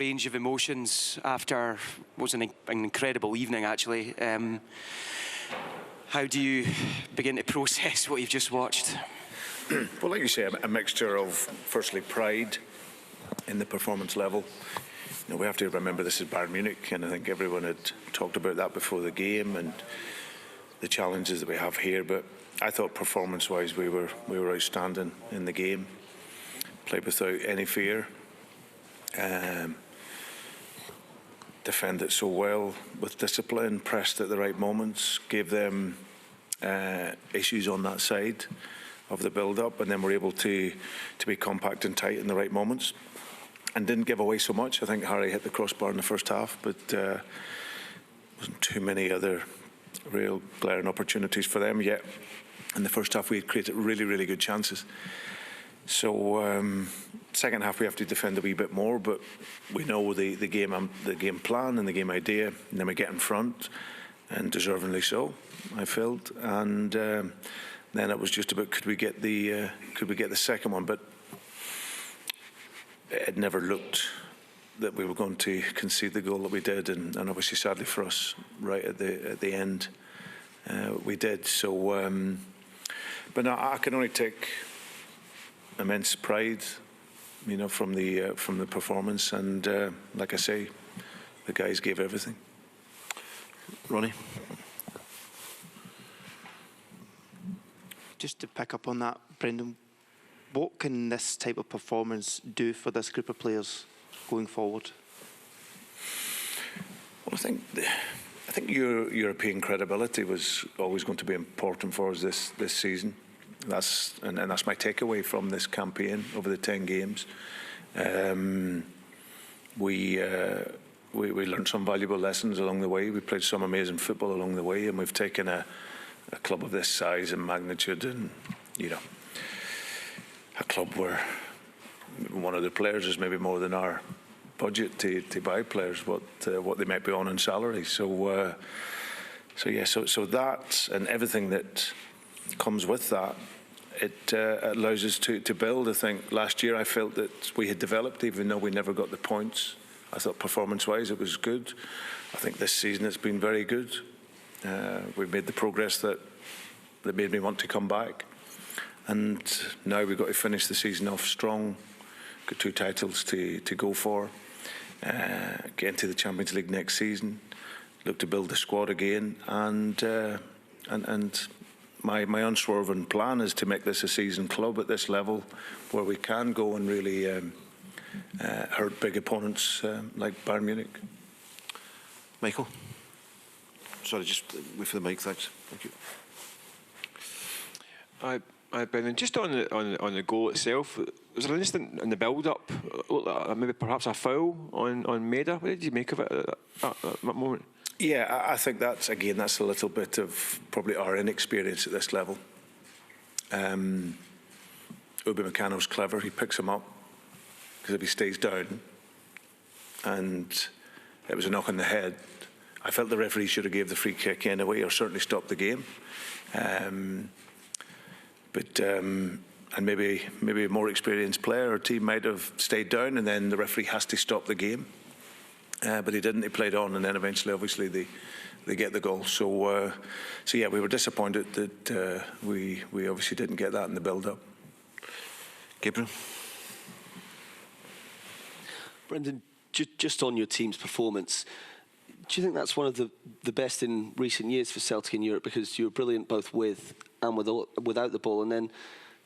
range of emotions after what was an incredible evening, actually. How do you begin to process what you've just watched? Well, like you say, a mixture of, firstly, pride in the performance level. You know, we have to remember this is Bayern Munich, and I think everyone had talked about that before the game and the challenges that we have here. But I thought performance-wise we were outstanding in the game. Played without any fear. Defended so well with discipline, pressed at the right moments, gave them issues on that side of the build-up, and then were able to be compact and tight in the right moments, and didn't give away so much. I think Harry hit the crossbar in the first half, but wasn't too many other real glaring opportunities for them yet. In the first half, we had created really, really good chances. So second half, we have to defend a wee bit more, but we know the game plan and the game idea, and then we get in front, and deservingly so, I felt. And then it was just about could we get the second one, but it never looked that we were going to concede the goal that we did, and obviously, sadly for us, right at the end, we did. So, but no, I can only take immense pride, you know, from the performance, and like I say, the guys gave everything. Ronnie? Just to pick up on that, Brendan, what can this type of performance do for this group of players going forward? Well, I think European credibility was always going to be important for us this season. That's my takeaway from this campaign over the 10 games. We learned some valuable lessons along the way. We played some amazing football along the way, and we've taken a club of this size and magnitude, and a club where one of the players is maybe more than our budget to buy players what they might be on in salary. So that and everything that comes with that, it allows us to build. I think last year I felt that we had developed, even though we never got the points. I thought performance-wise it was good. I think this season it's been very good. We've made the progress that made me want to come back. And now we've got to finish the season off strong. Got 2 titles to go for. Get into the Champions League next season. Look to build the squad again. And my unswerving plan is to make this a season club at this level, where we can go and really hurt big opponents like Bayern Munich. Michael? Sorry, just wait for the mic, thanks. Thank you. Hi, Brendan. Just on the goal itself, was there an instant in the build-up, maybe perhaps a foul on Maeda? What did you make of it at that moment? Yeah, I think that's a little bit of probably our inexperience at this level. Upamecano's clever. He picks him up, because if he stays down, and it was a knock on the head, I felt the referee should have gave the free kick anyway, or certainly stopped the game. And maybe a more experienced player or team might have stayed down, and then the referee has to stop the game. But he didn't. He played on, and then eventually, obviously, they get the goal. So yeah, we were disappointed that we obviously didn't get that in the build-up. Gabriel? Brendan, just on your team's performance, do you think that's one of the best in recent years for Celtic in Europe, because you were brilliant both with and without the ball? And then do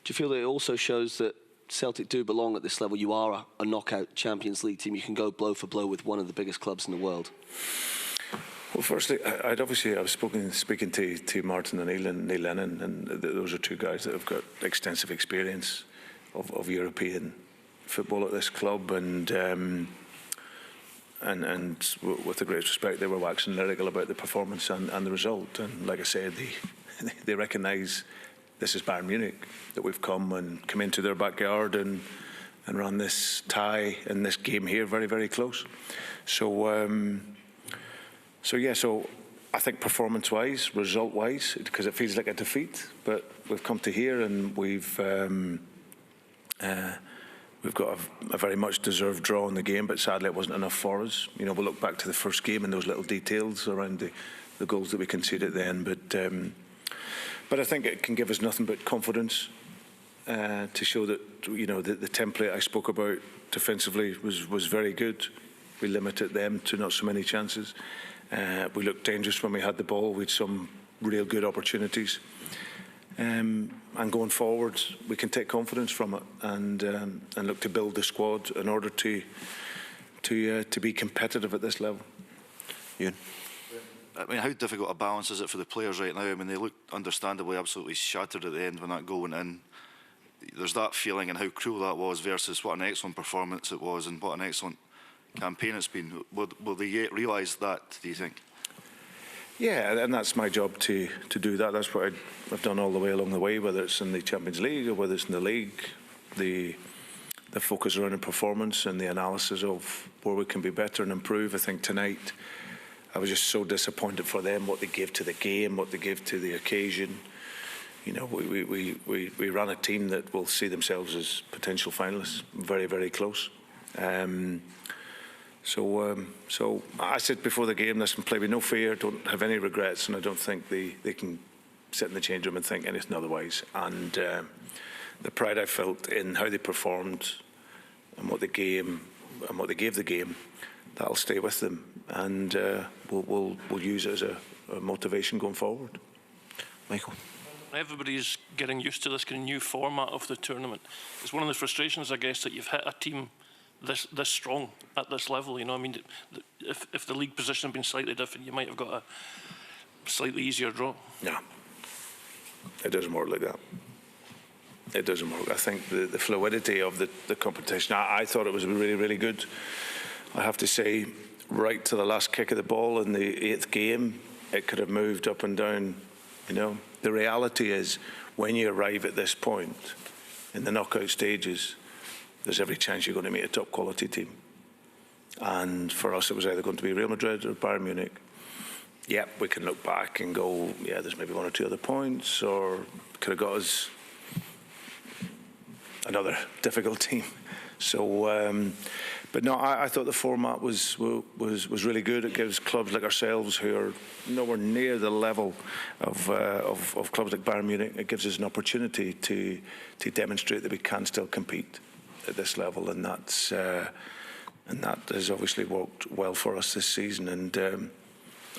you feel that it also shows that Celtic do belong at this level? You are a knockout Champions League team. You can go blow for blow with one of the biggest clubs in the world. Well, firstly, I was speaking to Martin O'Neill and Neil Lennon, and those are 2 guys that have got extensive experience of European football at this club, and with the greatest respect, they were waxing lyrical about the performance and the result. And like I said, they recognise this is Bayern Munich, that we've come into their backyard and ran this tie in this game here very, very close. So I think performance-wise, result-wise, because it feels like a defeat, but we've come to here and we've we've got a very much deserved draw in the game, but sadly it wasn't enough for us. You know, we'll look back to the first game and those little details around the goals that we conceded then. But I think it can give us nothing but confidence to show that, you know, the template I spoke about defensively was very good. We limited them to not so many chances. We looked dangerous when we had the ball. We had some real good opportunities. And going forward, we can take confidence from it and look to build the squad in order to be competitive at this level. Ewan? I mean, how difficult a balance is it for the players right now? I mean, they looked understandably absolutely shattered at the end when that goal went in. There's that feeling and how cruel that was versus what an excellent performance it was and what an excellent campaign it's been. Will they yet realise that, do you think? Yeah, and that's my job to do that. That's what I've done all the way along the way, whether it's in the Champions League or whether it's in the league. The focus around the performance and the analysis of where we can be better and improve. I think tonight I was just so disappointed for them, what they gave to the game, what they gave to the occasion. You know, we ran a team that will see themselves as potential finalists, very, very close. So I said before the game, listen, play with no fear, don't have any regrets, and I don't think they can sit in the change room and think anything otherwise. And the pride I felt in how they performed and what they gave the game, that'll stay with them, and we'll use it as a motivation going forward. Michael? Everybody's getting used to this kind of new format of the tournament. It's one of the frustrations, I guess, that you've hit a team this strong at this level. You know, I mean, if the league position had been slightly different, you might have got a slightly easier draw. No, it doesn't work like that. It doesn't work. I think the fluidity of the competition, I thought it was really, really good. I have to say, right to the last kick of the ball in the 8th game, it could have moved up and down, you know. The reality is, when you arrive at this point in the knockout stages, there's every chance you're going to meet a top quality team. And for us, it was either going to be Real Madrid or Bayern Munich. Yeah, we can look back and go, yeah, there's maybe 1 or 2 other points, or could have got us another difficult team. So, but no, I thought the format was really good. It gives clubs like ourselves, who are nowhere near the level of clubs like Bayern Munich, it gives us an opportunity to demonstrate that we can still compete at this level, and that has obviously worked well for us this season. And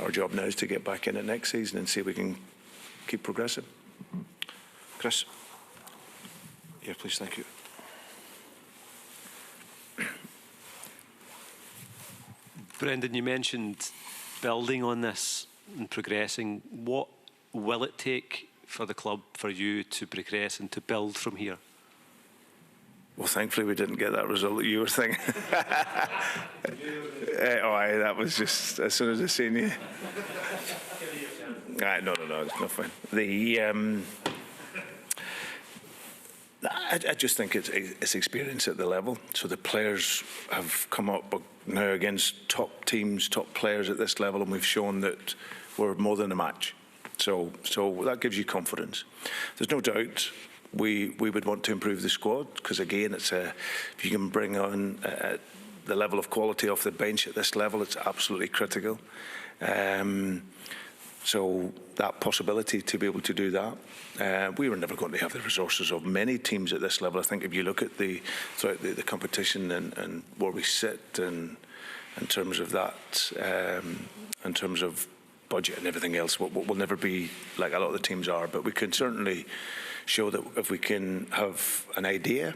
our job now is to get back in it next season and see if we can keep progressing. Chris? Yeah, please, thank you. Brendan, you mentioned building on this and progressing. What will it take for the club, for you to progress and to build from here? Well, thankfully we didn't get that result that you were thinking. That was just as soon as I seen you. No, it's not fine. I just think it's experience at the level. So the players have come up now against top teams, top players at this level, and we've shown that we're more than a match. So that gives you confidence. There's no doubt we would want to improve the squad, because again, if you can bring on the level of quality off the bench at this level, it's absolutely critical. So that possibility to be able to do that, we were never going to have the resources of many teams at this level. I think if you look at throughout the competition and where we sit and in terms of that, in terms of budget and everything else, we'll never be like a lot of the teams are, but we can certainly show that if we can have an idea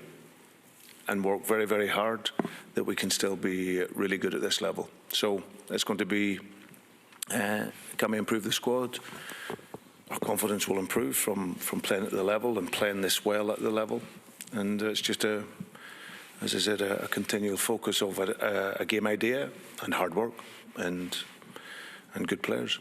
and work very, very hard, that we can still be really good at this level. So it's going to be, can we improve the squad? Our confidence will improve from playing at the level and playing this well at the level. And it's just as I said, a continual focus of a game idea and hard work and good players.